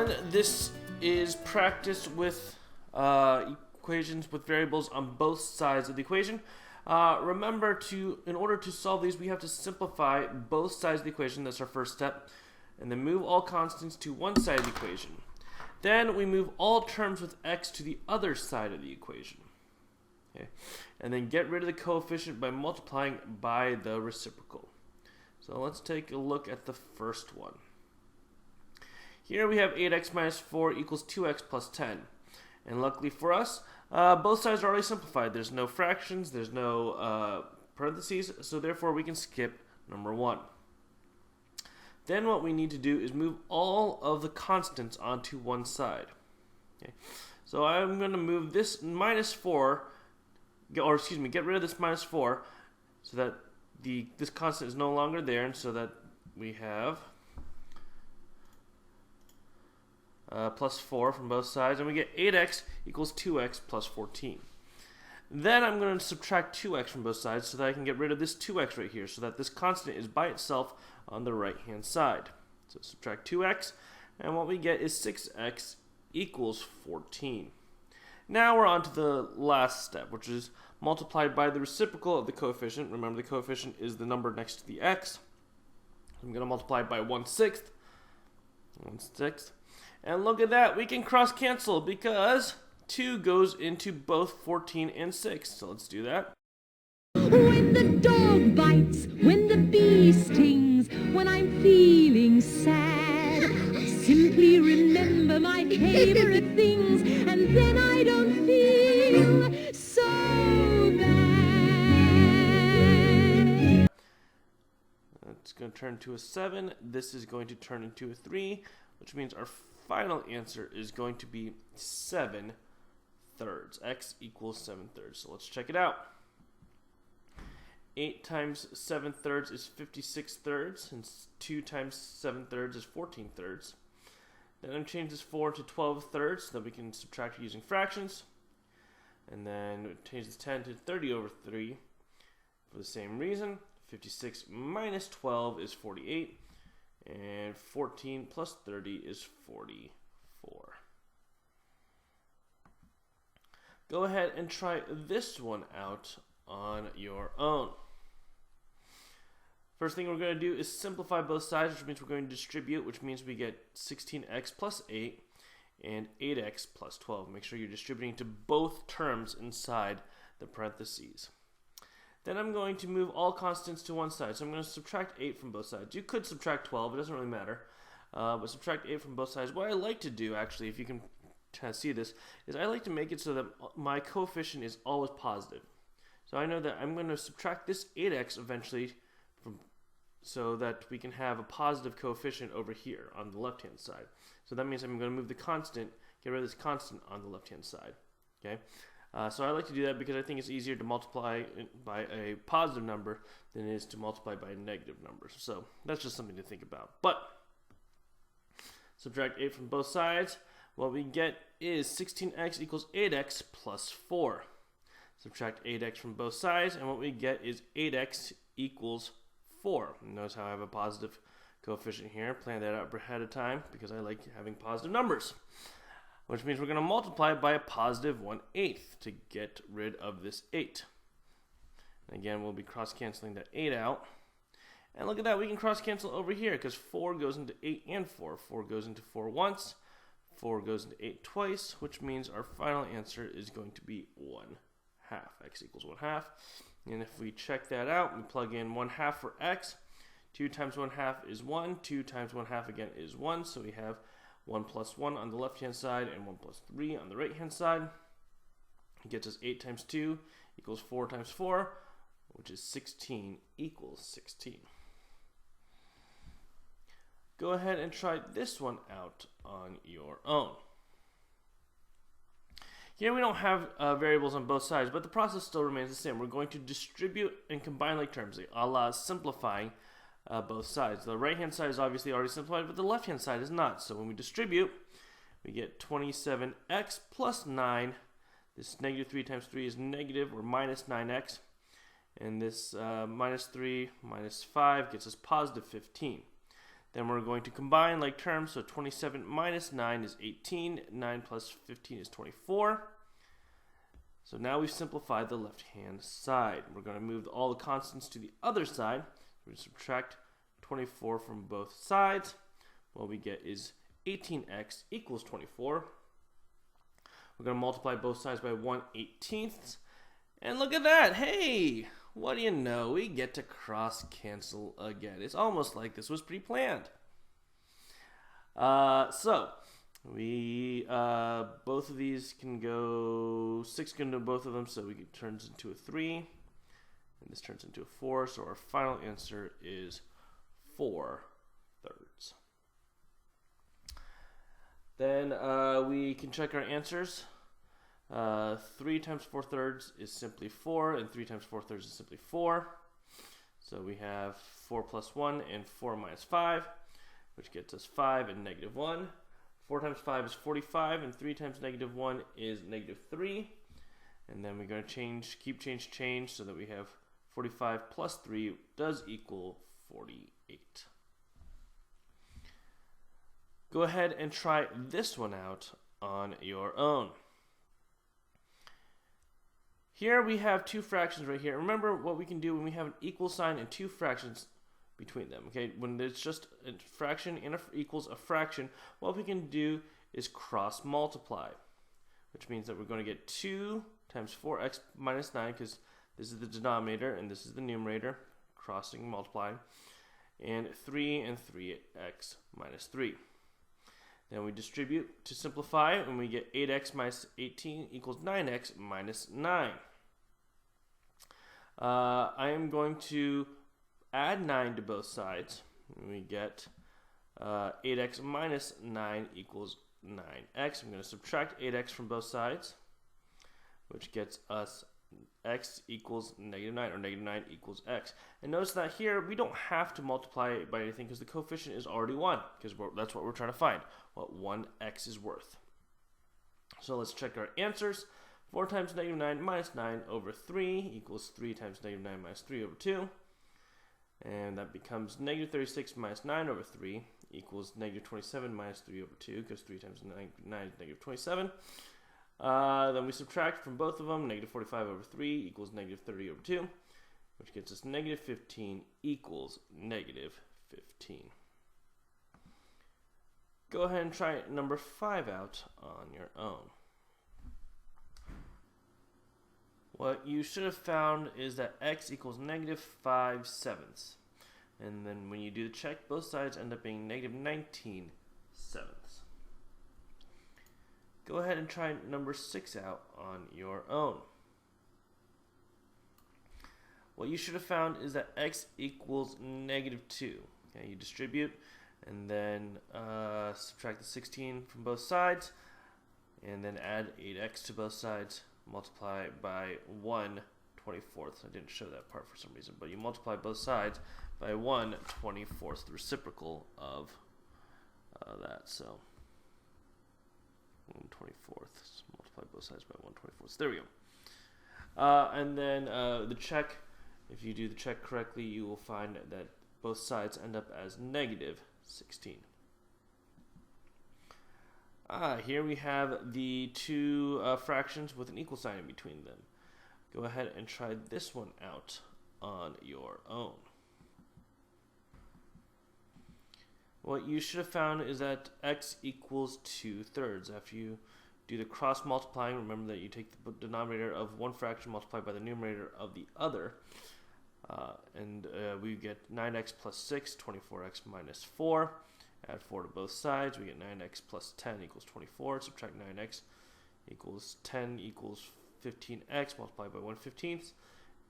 everyone. This is practice with equations with variables on both sides of the equation. Remember, in order to solve these, we have to simplify both sides of the equation. That's our first step. And then move all constants to one side of the equation. Then we move all terms with x to the other side of the equation. Okay. And then get rid of the coefficient by multiplying by the reciprocal. So let's take a look at the first one. Here we have 8x minus 4 equals 2x plus 10. And luckily for us, both sides are already simplified. There's no fractions, there's no parentheses, so therefore we can skip number 1. Then what we need to do is move all of the constants onto one side. Okay. So I'm going to move this minus 4, or excuse me, get rid of this minus 4 so that this constant is no longer there, and so that we have plus 4 from both sides, and we get 8x equals 2x plus 14. Then I'm going to subtract 2x from both sides so that I can get rid of this 2x right here, so that this constant is by itself on the right hand side. So subtract 2x, and what we get is 6x equals 14. Now we're on to the last step, which is multiplied by the reciprocal of the coefficient. Remember, the coefficient is the number next to the x. I'm going to multiply by 1/6. 1/6. And look at that, we can cross cancel because 2 goes into both 14 and 6. So let's do that. When the dog bites, when the bee stings, when I'm feeling sad, I simply remember my favorite things, and then I don't feel so bad. It's going to turn to a 7. This is going to turn into a 3, which means our final answer is going to be 7/3. X equals 7/3. So let's check it out. 8 times 7/3 is 56/3, and 2 times 7/3 is 14/3. Then I'm change this 4 to 12/3 so that we can subtract using fractions. And then change this 10 to 30/3 for the same reason. 56 minus 12 is 48. And 14 plus 30 is 44. Go ahead and try this one out on your own. First thing we're going to do is simplify both sides, which means we're going to distribute, which means we get 16x plus 8 and 8x plus 12. Make sure you're distributing to both terms inside the parentheses. Then I'm going to move all constants to one side. So I'm going to subtract 8 from both sides. You could subtract 12. It doesn't really matter. But subtract 8 from both sides. What I like to do, actually, if you can kind of see this, is I like to make it so that my coefficient is always positive. So I know that I'm going to subtract this 8x eventually so that we can have a positive coefficient over here on the left-hand side. So that means I'm going to move the constant, get rid of this constant on the left-hand side. Okay. So I like to do that because I think it's easier to multiply by a positive number than it is to multiply by a negative number. So that's just something to think about. But subtract 8 from both sides. What we get is 16x equals 8x plus 4. Subtract 8x from both sides, and what we get is 8x equals 4. Notice how I have a positive coefficient here. Plan that out ahead of time because I like having positive numbers. Which means we're going to multiply by a positive 1/8 to get rid of this 8. And again, we'll be cross-canceling that 8 out. And look at that, we can cross-cancel over here because 4 goes into 8 and 4. 4 goes into 4 once, 4 goes into 8 twice, which means our final answer is going to be 1/2. X equals 1/2. And if we check that out, we plug in 1/2 for x. 2 times 1/2 is 1. 2 times 1/2 again is 1. So we have 1 plus 1 on the left-hand side and 1 plus 3 on the right-hand side. It gets us 8 times 2 equals 4 times 4, which is 16 equals 16. Go ahead and try this one out on your own. Here we don't have variables on both sides, but the process still remains the same. We're going to distribute and combine like terms, a la simplifying both sides. The right-hand side is obviously already simplified, but the left-hand side is not. So when we distribute, we get 27x plus 9. This negative 3 times 3 is negative, or minus 9x. And this minus 3 minus 5 gets us positive 15. Then we're going to combine like terms, so 27 minus 9 is 18, 9 plus 15 is 24. So now we've simplified the left-hand side. We're going to move all the constants to the other side. We're going to subtract 24 from both sides. What we get is 18x equals 24. We're going to multiply both sides by 1/18. And look at that. Hey, what do you know? We get to cross cancel again. It's almost like this was pre-planned. So we both of these can go 6 can do both of them, so it turns into a 3, and this turns into a 4. So our final answer is 4/3. Then we can check our answers. 3 times 4/3 is simply 4, and 3 times 4/3 is simply 4. So we have 4 plus 1 and 4 minus 5, which gets us 5 and -1. 4 times 5 is 45, and 3 times -1 is -3. And then we're going to keep change, so that we have 45 plus 3 does equal 48. Go ahead and try this one out on your own. Here we have two fractions right here. Remember what we can do when we have an equal sign and two fractions between them. Okay, when it's just a fraction and equals a fraction, what we can do is cross multiply, which means that we're going to get 2 times 4x minus 9, because this is the denominator and this is the numerator, crossing multiply, and 3 and 3x minus 3. Then we distribute to simplify, and we get 8x minus 18 equals 9x minus 9. I am going to add 9 to both sides. And we get 8x minus 9 equals 9x. I'm going to subtract 8x from both sides, which gets us x equals -9, or -9 equals x. And notice that here we don't have to multiply it by anything, because the coefficient is already 1, because that's what we're trying to find, what 1x is worth. So let's check our answers. 4 times -9 minus 9 over 3 equals 3 times -9 minus 3 over 2. And that becomes -36 minus 9 over 3 equals -27 minus 3 over 2, because 3 times 9 is -27. Then we subtract from both of them. -45 over 3 equals -30 over 2, which gets us -15 equals -15. Go ahead and try number 5 out on your own. What you should have found is that x equals -5/7. And then when you do the check, both sides end up being -19/7. Go ahead and try number 6 out on your own. What you should have found is that x equals -2. Okay, you distribute and then subtract the 16 from both sides, and then add 8x to both sides, multiply by 1/24. I didn't show that part for some reason, but you multiply both sides by 1/24, the reciprocal of that. So 1/24, multiply both sides by 1/24. There we go. And then the check, if you do the check correctly, you will find that both sides end up as -16. Here we have the two fractions with an equal sign in between them. Go ahead and try this one out on your own. What you should have found is that x equals 2/3. After you do the cross multiplying, remember that you take the denominator of one fraction multiplied by the numerator of the other. And we get 9x plus 6, 24x minus 4. Add 4 to both sides. We get 9x plus 10 equals 24. Subtract 9x equals 10 equals 15x multiplied by 1/15.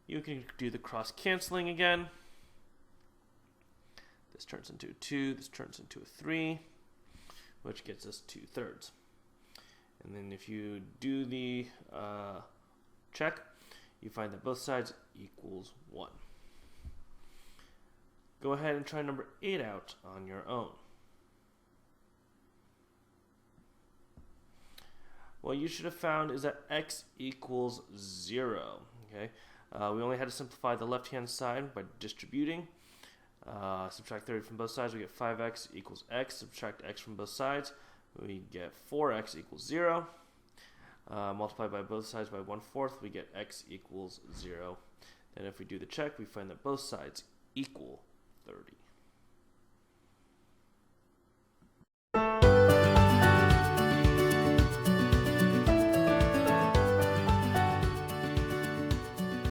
You can do the cross canceling again. This turns into a 2. This turns into a 3, which gets us 2/3. And then if you do the check, you find that both sides equals 1. Go ahead and try number 8 out on your own. What you should have found is that x equals 0. Okay, we only had to simplify the left-hand side by distributing. Subtract 30 from both sides, we get 5x equals x. Subtract x from both sides, we get 4x equals 0. Multiply by both sides by 1/4, we get x equals 0. Then if we do the check, we find that both sides equal 30.